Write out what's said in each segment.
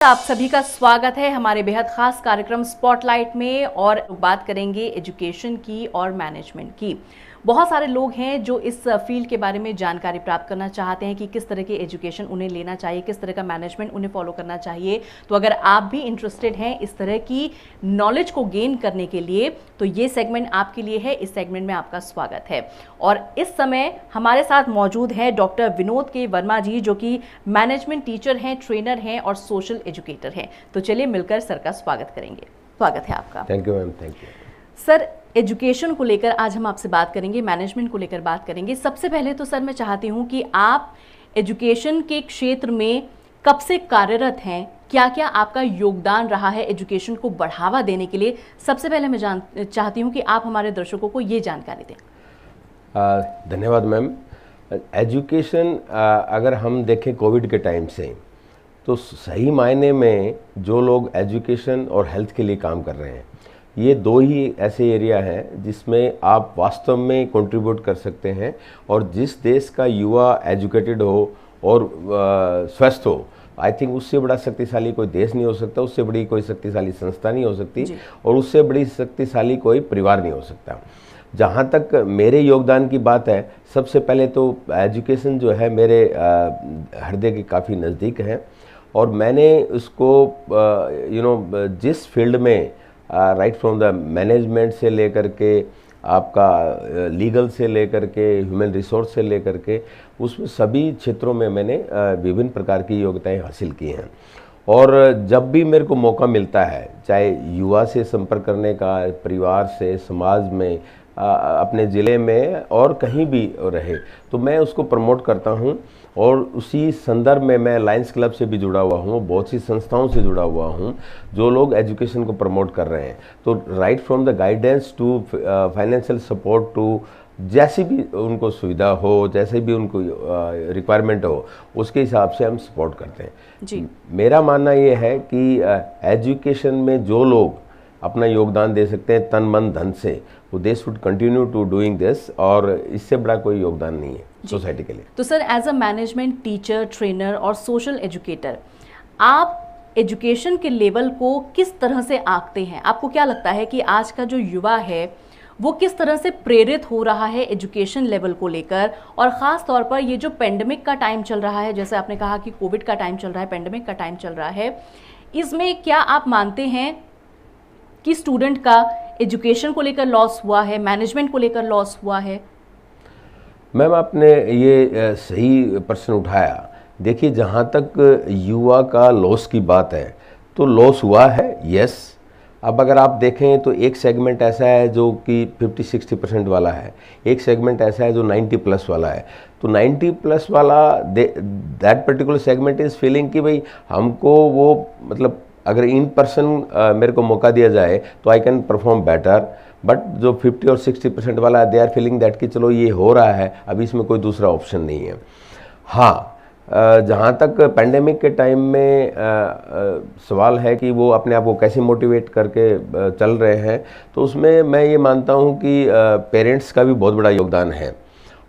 आप सभी का स्वागत है हमारे बेहद खास कार्यक्रम स्पॉटलाइट में। और बात करेंगे एजुकेशन की और मैनेजमेंट की। बहुत सारे लोग हैं जो इस फील्ड के बारे में जानकारी प्राप्त करना चाहते हैं कि किस तरह के एजुकेशन उन्हें लेना चाहिए, किस तरह का मैनेजमेंट उन्हें फॉलो करना चाहिए। तो अगर आप भी इंटरेस्टेड हैं इस तरह की नॉलेज को गेन करने के लिए तो ये सेगमेंट आपके लिए है। इस सेगमेंट में आपका स्वागत है। और इस समय हमारे साथ मौजूद हैं डॉक्टर विनोद के वर्मा जी, जो कि मैनेजमेंट टीचर हैं, ट्रेनर हैं और सोशल एजुकेटर हैं। तो चलिए मिलकर सर का स्वागत करेंगे। स्वागत है आपका। Thank you ma'am. Thank you sir. Education को लेकर आज हम आपसे बात करेंगे, मैनेजमेंट को लेकर बात करेंगे। सबसे पहले तो सर मैं चाहती हूं कि आप एजुकेशन के क्षेत्र में कब से कार्यरत हैं, क्या क्या आपका योगदान रहा है एजुकेशन को बढ़ावा देने के लिए। सबसे पहले मैं चाहती हूं कि आप हमारे दर्शकों को ये जानकारी दें। धन्यवाद मैम। एजुकेशन अगर हम देखें कोविड के टाइम से, तो सही मायने में जो लोग एजुकेशन और हेल्थ के लिए काम कर रहे हैं, ये दो ही ऐसे एरिया हैं जिसमें आप वास्तव में कंट्रीब्यूट कर सकते हैं। और जिस देश का युवा एजुकेटेड हो और स्वस्थ हो, आई थिंक उससे बड़ा शक्तिशाली कोई देश नहीं हो सकता, उससे बड़ी कोई शक्तिशाली संस्था नहीं हो सकती और उससे बड़ी शक्तिशाली कोई परिवार नहीं हो सकता। जहाँ तक मेरे योगदान की बात है, सबसे पहले तो एजुकेशन जो है मेरे हृदय के काफ़ी नज़दीक है। और मैंने उसको जिस फील्ड में राइट फ्रॉम द मैनेजमेंट से लेकर के आपका लीगल से लेकर के ह्यूमन रिसोर्स से लेकर के उसमें सभी क्षेत्रों में मैंने विभिन्न प्रकार की योग्यताएं हासिल की हैं। और जब भी मेरे को मौका मिलता है, चाहे युवा से संपर्क करने का, परिवार से, समाज में, अपने ज़िले में और कहीं भी रहे, तो मैं उसको प्रमोट करता हूँ। और उसी संदर्भ में मैं लायंस क्लब से भी जुड़ा हुआ हूँ, बहुत सी संस्थाओं से जुड़ा हुआ हूँ जो लोग एजुकेशन को प्रमोट कर रहे हैं। तो right from the guidance to financial support to जैसी भी उनको सुविधा हो, जैसे भी उनको रिक्वायरमेंट हो, उसके हिसाब से हम सपोर्ट करते हैं जी। मेरा मानना ये है कि एजुकेशन में जो लोग अपना योगदान दे सकते हैं तन मन धन से, वो they should continue to doing this. और इससे बड़ा कोई योगदान नहीं है सोसाइटी के लिए। तो sir, as a management teacher, trainer और सोशल एजुकेटर, आप एजुकेशन के लेवल को किस तरह से आंकते हैं? आपको क्या लगता है कि आज का जो युवा है वो किस तरह से प्रेरित हो रहा है एजुकेशन लेवल को लेकर? और ख़ास तौर पर ये जो पेंडेमिक का टाइम चल रहा है, जैसे आपने कहा कि कोविड का टाइम चल रहा है, पेंडेमिक का टाइम चल रहा है, इसमें क्या आप मानते हैं कि स्टूडेंट का एजुकेशन को लेकर लॉस हुआ है, मैनेजमेंट को लेकर लॉस हुआ है? मैम, आपने ये सही प्रश्न उठाया। देखिए, जहाँ तक युवा का लॉस की बात है तो लॉस हुआ है, यस। अब अगर आप देखें तो एक सेगमेंट ऐसा है जो कि 50-60% वाला है, एक सेगमेंट ऐसा है जो 90+ वाला है। तो 90+ वाला that particular segment is feeling कि भाई हमको वो मतलब अगर इन पर्सन मेरे को मौका दिया जाए तो I can perform better. But जो 50 और 60% वाला दे आर फीलिंग दैट कि चलो ये हो रहा है, अभी इसमें कोई दूसरा ऑप्शन नहीं है। हाँ, जहाँ तक पेंडेमिक के टाइम में सवाल है कि वो अपने आप को कैसे मोटिवेट करके चल रहे हैं, तो उसमें मैं ये मानता हूँ कि पेरेंट्स का भी बहुत बड़ा योगदान है।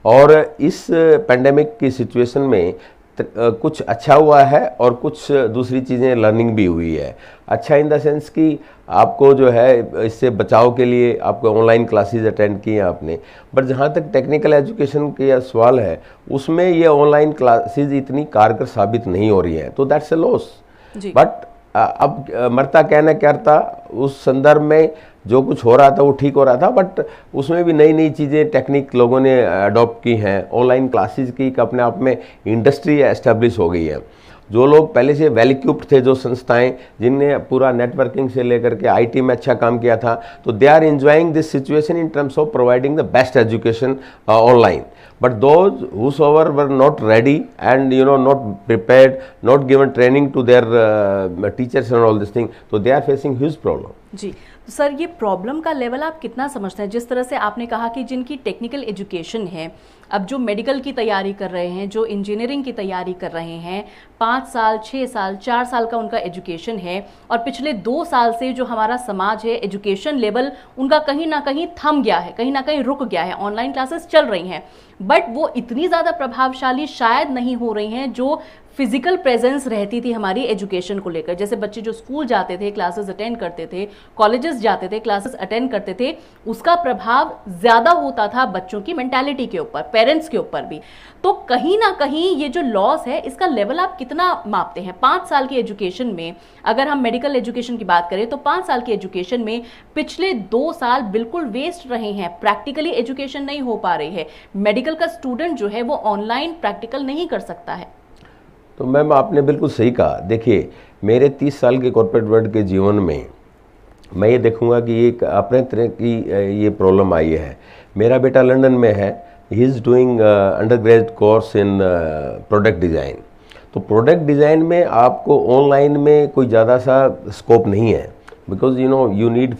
और इस पेंडेमिक की सिचुएशन में कुछ अच्छा हुआ है और कुछ दूसरी चीज़ें लर्निंग भी हुई है। अच्छा इन द सेंस कि आपको जो है इससे बचाव के लिए आपको ऑनलाइन क्लासेस अटेंड की हैं आपने। बट जहाँ तक टेक्निकल एजुकेशन का सवाल है, उसमें ये ऑनलाइन क्लासेस इतनी कारगर साबित नहीं हो रही हैं, तो दैट्स ए लॉस। बट अब मरता कहना क्या था, उस संदर्भ में जो कुछ हो रहा था वो ठीक हो रहा था, बट उसमें भी नई नई चीज़ें टेक्निक लोगों ने अडॉप्ट की हैं। ऑनलाइन क्लासेस की अपने आप में इंडस्ट्री एस्टेब्लिश हो गई है। जो लोग पहले से वेल इक्विप्ड थे, जो संस्थाएं जिनने पूरा नेटवर्किंग से लेकर के आईटी में अच्छा काम किया था, तो they are enjoying this situation in terms of providing the best education online. But those whosoever were not ready and not prepared, not given training to their teachers and all this thing, so they are facing huge problem. जी, तो sir ये problem का level आप कितना समझते हैं? जिस तरह से आपने कहा कि जिनकी टेक्निकल एजुकेशन है, अब जो मेडिकल की तैयारी कर रहे हैं, जो इंजीनियरिंग की तैयारी कर रहे हैं, 5 साल, 6 साल, 4 साल का उनका एजुकेशन है, और पिछले 2 साल से जो हमारा समाज है, एजुकेशन लेवल उनका कहीं ना कहीं थम गया है, कहीं ना कहीं रुक गया है। ऑनलाइन क्लासेस चल रही हैं बट वो इतनी ज़्यादा प्रभावशाली शायद नहीं हो रही हैं जो फिजिकल प्रेजेंस रहती थी हमारी एजुकेशन को लेकर। जैसे बच्चे जो स्कूल जाते थे, क्लासेस अटेंड करते थे, कॉलेजेस जाते थे, क्लासेस अटेंड करते थे, उसका प्रभाव ज्यादा होता था बच्चों की मेंटालिटी के ऊपर, पेरेंट्स के ऊपर भी। तो कहीं ना कहीं ये जो लॉस है, इसका लेवल आप कितना मापते हैं? 5 साल की एजुकेशन में, अगर हम मेडिकल एजुकेशन की बात करें तो 5 साल की एजुकेशन में पिछले 2 साल बिल्कुल वेस्ट रहे हैं, प्रैक्टिकली एजुकेशन नहीं हो पा रही है। मेडिकल का स्टूडेंट जो है वो ऑनलाइन प्रैक्टिकल नहीं कर सकता है। तो मैम आपने बिल्कुल सही कहा। देखिए, मेरे 30 साल के कॉर्पोरेट वर्ल्ड के जीवन में मैं ये देखूंगा कि एक अपने तरह की ये प्रॉब्लम आई है। मेरा बेटा लंदन में है, he is doing under graduate course in product design. तो प्रोडक्ट डिज़ाइन में आपको ऑनलाइन में कोई ज़्यादा सा स्कोप नहीं है, because you need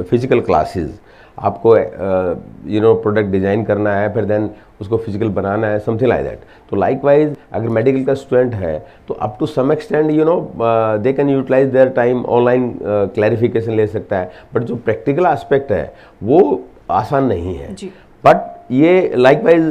physical classes. आपको प्रोडक्ट डिज़ाइन करना है, फिर देन उसको फिजिकल बनाना है, समथिंग लाइक दैट। तो लाइकवाइज अगर मेडिकल का स्टूडेंट है तो up to some extend they can utilise their time, online clarification ले सकता है। बट जो प्रैक्टिकल एस्पेक्ट है वो आसान नहीं है। बट ये लाइकवाइज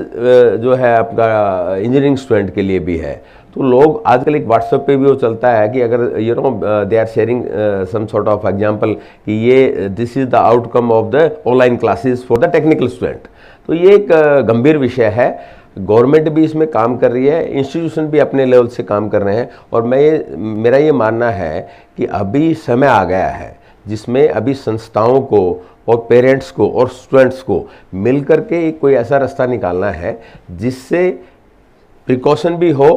जो है आपका इंजीनियरिंग स्टूडेंट के लिए भी है। तो लोग आजकल एक व्हाट्सएप पे भी वो चलता है कि अगर they are sharing some sort of example कि ये this is the outcome of the online classes for the technical student. तो ये एक गंभीर विषय है। गवर्नमेंट भी इसमें काम कर रही है, इंस्टीट्यूशन भी अपने लेवल से काम कर रहे हैं। और मेरा ये मानना है कि अभी समय आ गया है जिसमें अभी संस्थाओं को और पेरेंट्स को और स्टूडेंट्स को मिल करके एक कोई ऐसा रास्ता निकालना है जिससे प्रिकॉशन भी हो,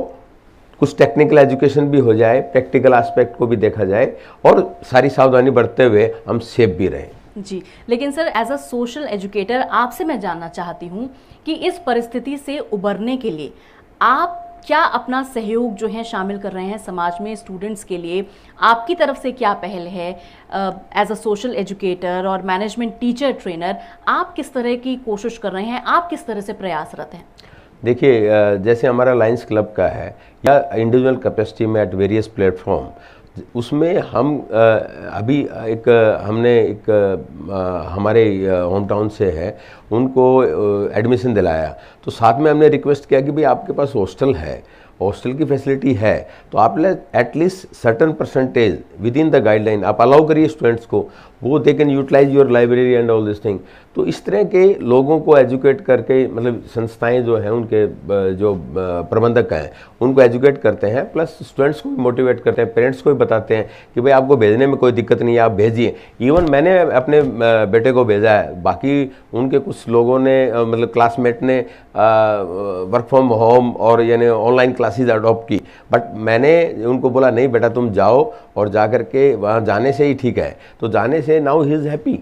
कुछ टेक्निकल एजुकेशन भी हो जाए, प्रैक्टिकल एस्पेक्ट को भी देखा जाए और सारी सावधानी बरतते हुए हम सेफ भी रहें। जी, लेकिन sir as a social educator आपसे मैं जानना चाहती हूँ कि इस परिस्थिति से उबरने के लिए आप क्या अपना सहयोग जो है शामिल कर रहे हैं समाज में स्टूडेंट्स के लिए? आपकी तरफ से क्या पहल है एज अ सोशल एजुकेटर और मैनेजमेंट टीचर ट्रेनर? आप किस तरह की कोशिश कर रहे हैं, आप किस तरह से प्रयासरत हैं? देखिए, जैसे हमारा लायंस क्लब का है या इंडिविजुअल कैपेसिटी में एट वेरियस प्लेटफॉर्म, उसमें हम अभी हमने हमारे होम टाउन से है उनको एडमिशन दिलाया। तो साथ में हमने रिक्वेस्ट किया कि भाई आपके पास हॉस्टल है, हॉस्टल की फैसिलिटी है, तो आप at least certain percentage within the guideline आप अलाउ करिए स्टूडेंट्स को, वो they can utilise your library and all this thing. तो इस तरह के लोगों को एजुकेट करके, मतलब संस्थाएं जो हैं उनके जो प्रबंधक हैं उनको एजुकेट करते हैं, प्लस स्टूडेंट्स को भी मोटिवेट करते हैं, पेरेंट्स को भी बताते हैं कि भाई आपको भेजने में कोई दिक्कत नहीं है, आप भेजिए। इवन मैंने अपने बेटे को भेजा है, बाकी उनके कुछ लोगों ने मतलब क्लासमेट ने वर्क फ्रॉम होम और यानी ऑनलाइन क्लासेस अडॉप्ट की, बट मैंने उनको बोला नहीं बेटा तुम जाओ, और जा कर के वहाँ जाने से ही ठीक है। तो जाने से नाउ ही इज़ हैप्पी।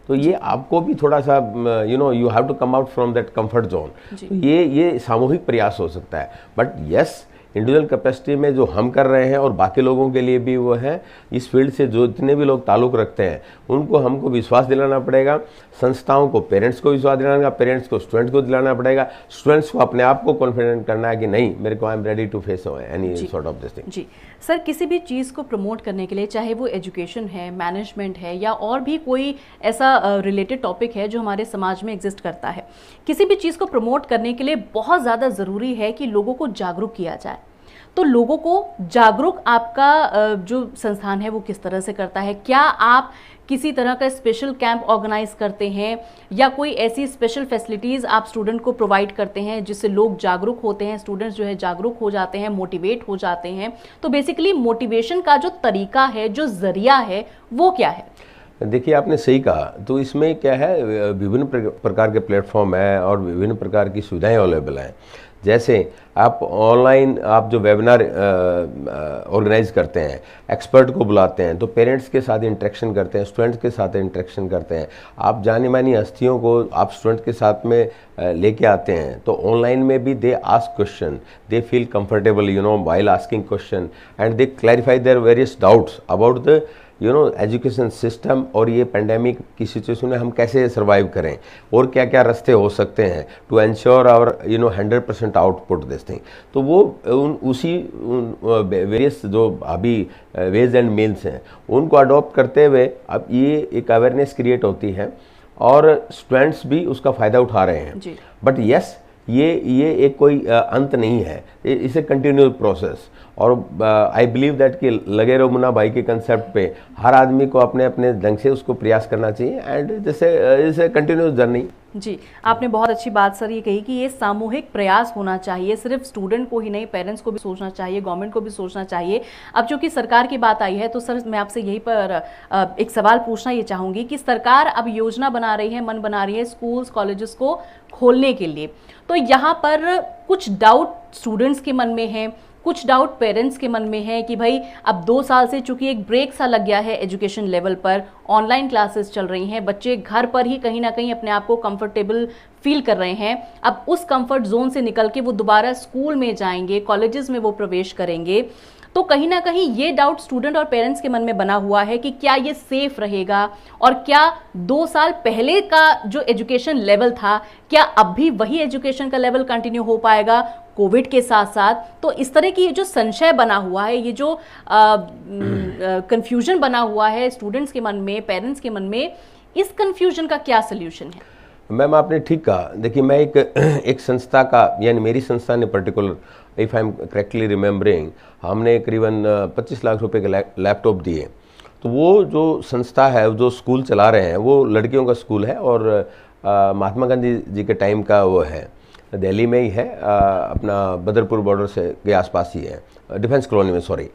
तो ये आपको भी थोड़ा सा you have to come out from that comfort zone. तो ये सामूहिक प्रयास हो सकता है। बट यस, इंडिविजुअल कैपेसिटी में जो हम कर रहे हैं और बाकी लोगों के लिए भी वो है, इस फील्ड से जो जितने भी लोग ताल्लुक़ रखते हैं उनको हमको विश्वास दिलाना पड़ेगा, संस्थाओं को पेरेंट्स को विश्वास दिलाना, पेरेंट्स को स्टूडेंट्स को दिलाना पड़ेगा, स्टूडेंट्स को अपने आप को कॉन्फिडेंट करना है कि नहीं मेरे को I am ready to face any sort of this thing. जी सर, किसी भी चीज़ को प्रमोट करने के लिए, चाहे वो एजुकेशन है, मैनेजमेंट है या और भी कोई ऐसा रिलेटेड टॉपिक है जो हमारे समाज में एग्जिस्ट करता है, किसी भी चीज़ को प्रमोट करने के लिए बहुत ज़्यादा ज़रूरी है कि लोगों को जागरूक किया जाए। तो लोगों को जागरूक आपका जो संस्थान है वो किस तरह से करता है? क्या आप किसी तरह का स्पेशल कैंप ऑर्गेनाइज करते हैं या कोई ऐसी स्पेशल फैसिलिटीज़ आप स्टूडेंट को प्रोवाइड करते हैं जिससे लोग जागरूक होते हैं, स्टूडेंट्स जो है जागरूक हो जाते हैं, मोटिवेट हो जाते हैं? तो बेसिकली मोटिवेशन का जो तरीका है, जो जरिया है, वो क्या है? देखिए, आपने सही कहा। तो इसमें क्या है, विभिन्न प्रकार के प्लेटफॉर्म है और विभिन्न प्रकार की सुविधाएं अवेलेबल हैं। जैसे आप ऑनलाइन आप जो वेबिनार ऑर्गेनाइज करते हैं, एक्सपर्ट को बुलाते हैं, तो पेरेंट्स के साथ इंटरेक्शन करते हैं, स्टूडेंट्स के साथ इंटरेक्शन करते हैं, आप जानी मानी हस्तियों को आप स्टूडेंट के साथ में लेके आते हैं। तो ऑनलाइन में भी they ask question, they feel comfortable while asking question and they clarify their various doubts about the education system, और ये पेंडेमिक की सिचुएशन में हम कैसे सर्वाइव करें और क्या क्या रास्ते हो सकते हैं to ensure our 100% output this thing. तो वो उसी वेरियस जो अभी वेज एंड मील्स हैं उनको अडॉप्ट करते हुए अब ये एक अवेयरनेस क्रिएट होती है और स्टूडेंट्स भी उसका फ़ायदा उठा रहे हैं। बट यस, ये एक कोई अंत नहीं है, इसे कंटिन्यूस प्रोसेस। और आई बिलीव दैट कि लगे रहो मुन्ना भाई के कंसेप्ट पे हर आदमी को अपने अपने ढंग से उसको प्रयास करना चाहिए, एंड जैसे इसे कंटिन्यूस जर्नी। जी, आपने बहुत अच्छी बात सर ये कही कि ये सामूहिक प्रयास होना चाहिए, सिर्फ स्टूडेंट को ही नहीं, पेरेंट्स को भी सोचना चाहिए, गवर्नमेंट को भी सोचना चाहिए। अब चूंकि सरकार की बात आई है तो सर मैं आपसे यही पर एक सवाल पूछना ये चाहूँगी कि सरकार अब योजना बना रही है, मन बना रही है स्कूल्स कॉलेजेस को खोलने के लिए, तो यहाँ पर कुछ डाउट स्टूडेंट्स के मन में है, कुछ डाउट पेरेंट्स के मन में है कि भाई अब 2 साल से चूंकि एक ब्रेक सा लग गया है एजुकेशन लेवल पर, ऑनलाइन क्लासेस चल रही हैं, बच्चे घर पर ही कहीं ना कहीं अपने आप को कंफर्टेबल फील कर रहे हैं। अब उस कंफर्ट जोन से निकल के वो दोबारा स्कूल में जाएंगे, कॉलेजेस में वो प्रवेश करेंगे, तो कहीं ना कहीं ये डाउट स्टूडेंट और पेरेंट्स के मन में बना हुआ है कि क्या ये सेफ रहेगा, और क्या 2 साल पहले का जो एजुकेशन लेवल था क्या अब भी वही एजुकेशन का लेवल कंटिन्यू हो पाएगा कोविड के साथ साथ। तो इस तरह की ये जो संशय बना हुआ है, ये जो कंफ्यूजन बना हुआ है स्टूडेंट्स के मन में, पेरेंट्स के मन में, इस कंफ्यूजन का क्या सोल्यूशन है? मैम आपने ठीक कहा। देखिए मैं एक संस्था का, यानी मेरी संस्था ने particular, if I am correctly remembering, हमने करीबन 25 लाख रुपए के लैपटॉप दिए। तो वो जो संस्था है, जो स्कूल चला रहे हैं, वो लड़कियों का स्कूल है और महात्मा गांधी जी के टाइम का वो है, दिल्ली में ही है, अपना बदरपुर बॉर्डर से के आसपास ही है, डिफेंस कॉलोनी में, सॉरी।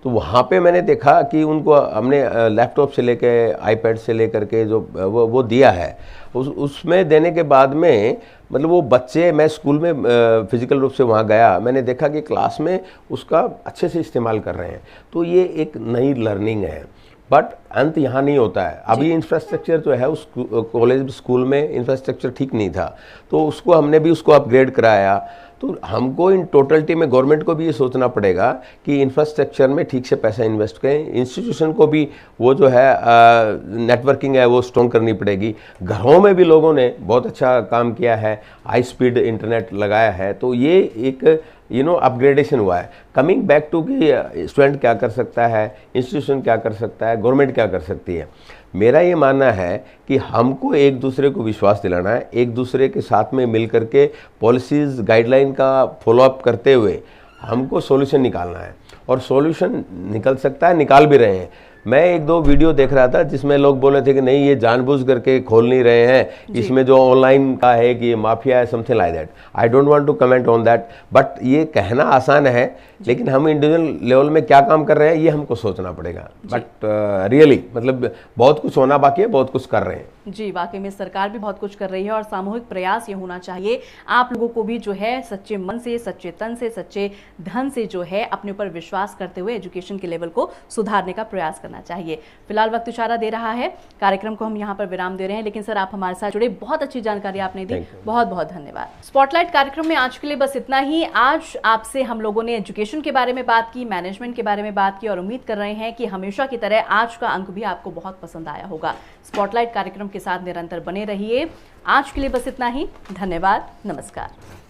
तो वहाँ पे मैंने देखा कि उनको हमने लैपटॉप से लेके आईपैड से लेकर के जो वो दिया है, उसमें देने के बाद में मतलब वो बच्चे, मैं स्कूल में फिजिकल रूप से वहाँ गया, मैंने देखा कि क्लास में उसका अच्छे से इस्तेमाल कर रहे हैं। तो ये एक नई लर्निंग है, बट अंत यहाँ नहीं होता है। अभी इंफ्रास्ट्रक्चर जो है उस कॉलेज स्कूल में इंफ्रास्ट्रक्चर ठीक नहीं था, तो उसको हमने भी उसको अपग्रेड कराया। तो हमको इन टोटलिटी में गवर्नमेंट को भी ये सोचना पड़ेगा कि इंफ्रास्ट्रक्चर में ठीक से पैसा इन्वेस्ट करें, इंस्टीट्यूशन को भी वो जो है नेटवर्किंग है वो स्ट्रॉन्ग करनी पड़ेगी। घरों में भी लोगों ने बहुत अच्छा काम किया है, हाई स्पीड इंटरनेट लगाया है, तो ये एक अपग्रेडेशन हुआ है। कमिंग बैक टू कि स्टूडेंट क्या कर सकता है, इंस्टीट्यूशन क्या कर सकता है, गवर्नमेंट क्या कर सकती है, मेरा ये मानना है कि हमको एक दूसरे को विश्वास दिलाना है, एक दूसरे के साथ में मिल करके पॉलिसीज़ गाइडलाइन का फॉलोअप करते हुए हमको सॉल्यूशन निकालना है। और सॉल्यूशन निकल सकता है, निकाल भी रहे हैं। मैं 1-2 वीडियो देख रहा था जिसमें लोग बोल रहे थे कि नहीं ये जानबूझ करके खोल नहीं रहे हैं, इसमें जो ऑनलाइन का है कि ये माफिया है, something like that. I don't want to comment on that, but ये कहना आसान है, लेकिन हम इंडिविजुअल लेवल में क्या काम कर रहे हैं ये हमको सोचना पड़ेगा। बट रियली मतलब बहुत कुछ होना बाकी है, बहुत कुछ कर रहे हैं। जी, वाकई में सरकार भी बहुत कुछ कर रही है और सामूहिक प्रयास ये होना चाहिए। आप लोगों को भी जो है सच्चे मन से, सच्चे तन से, सच्चे धन से जो है अपने ऊपर विश्वास करते हुए एजुकेशन के लेवल को सुधारने का प्रयास करना चाहिए। फिलहाल वक्त इशारा दे रहा है, कार्यक्रम को हम यहाँ पर विराम दे रहे हैं, लेकिन सर आप हमारे साथ जुड़े, बहुत अच्छी जानकारी आपने दी, बहुत बहुत धन्यवाद। स्पॉटलाइट कार्यक्रम में आज के लिए बस इतना ही। आज आपसे हम लोगों ने एजुकेशन के बारे में बात की, मैनेजमेंट के बारे में बात की, और उम्मीद कर रहे हैं कि हमेशा की तरह आज का अंक भी आपको बहुत पसंद आया होगा। स्पॉटलाइट कार्यक्रम के साथ निरंतर बने रहिए। आज के लिए बस इतना ही। धन्यवाद, नमस्कार।